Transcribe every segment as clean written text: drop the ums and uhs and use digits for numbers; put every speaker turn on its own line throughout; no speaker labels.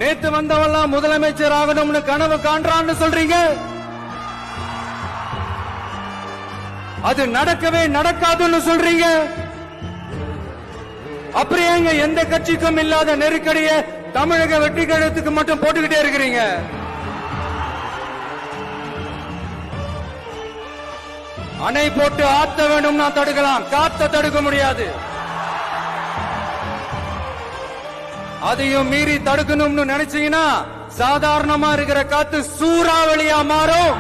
நேத்து வந்தவெல்லாம் முதலமைச்சர் ஆகணும்னு கனவு காண்றான்னு சொல்றீங்க. அது நடக்கவே நடக்காதுன்னு சொல்றீங்க. அப்புறம் ஏங்க எந்த கட்சிக்கும் இல்லாத நெருக்கடிய தமிழக வெற்றி கழகத்துக்கு மட்டும் போட்டுக்கிட்டே இருக்கிறீங்க? அணை போட்டு ஆத்த வேணும்னா தடுக்கலாம், காத்த தடுக்க முடியாது. அதையும் மீறி தடுக்கணும்னு நினைச்சீங்கன்னா சாதாரணமா இருக்கிற காத்து சூறாவளியா மாறும்.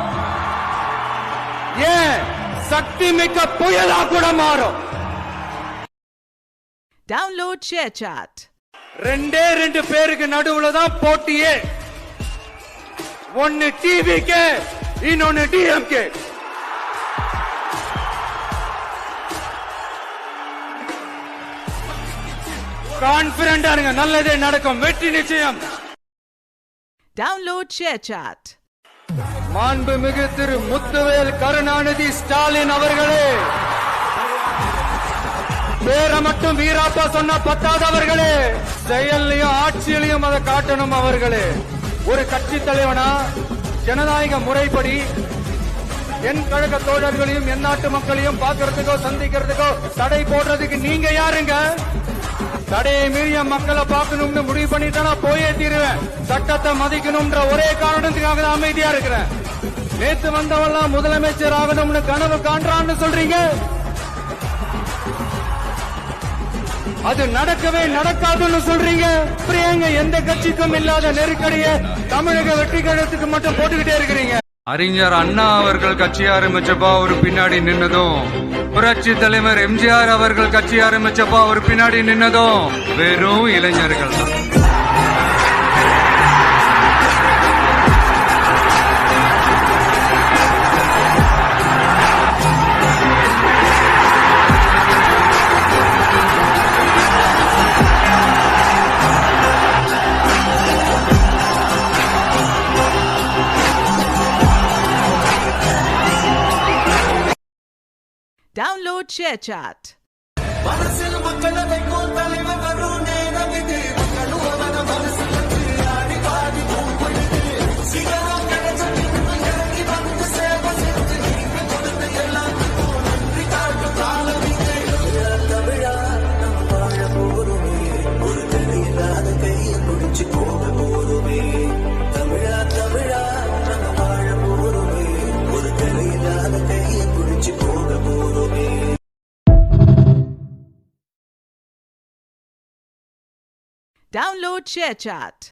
ஏன் சக்தி மிக்க புயலா கூட மாறும்.
Download ShareChat.
ரெண்டு பேருக்கு நடுவுல தான் போட்டியே. ஒன்னு டிவிகே, இன்னொன்னு டிஎம்கே. கான்பிடண்டா இருங்க, நல்லதே நடக்கும், வெற்றி நிச்சயம்.
Download ShareChat.
மாண்புமிகு திரு முத்துவேல் கருணாநிதி ஸ்டாலின் அவர்களே, பேரை மட்டும் வீராப்பா சொன்ன பத்தாதவர்களே, செயல்லையும் ஆட்சியிலையும் அதை காட்டணும் அவர்களே. ஒரு கட்சி தலைவனா ஜனநாயக முறைப்படி என் கழக தோழர்களையும் என் நாட்டு மக்களையும் பார்க்கறதுக்கோ சந்திக்கிறதுக்கோ தடை போடுறதுக்கு நீங்க யாருங்க? தடையை மீறிய மக்களை பார்க்கணும்னு முடிவு பண்ணிட்டா போயே தீருவேன். சட்டத்தை மதிக்கணும்ன்ற ஒரே காரணத்துக்காக தான் அமைதியா இருக்கிறேன். நேத்து வந்தவெல்லாம் முதலமைச்சர் ஆகணும்னு கனவு காண்றான்னு சொல்றீங்க. அது நடக்கவே நடக்காதுன்னு சொல்றீங்க. அப்புறம் எந்த கட்சிக்கும் இல்லாத நெருக்கடிய தமிழக வெற்றி கழகத்துக்கு மட்டும் போட்டுக்கிட்டே இருக்கிறீங்க.
அறிஞர் அண்ணா அவர்கள் கட்சி ஆரம்பிச்சப்பா ஒரு பின்னாடி நின்னதும், புரட்சி தலைவர் எம்ஜிஆர் அவர்கள் கட்சி ஆரம்பிச்சப்பா ஒரு பின்னாடி நின்னதும் வெறும் இளைஞர்கள் தான்.
Download ShareChat. Download ShareChat.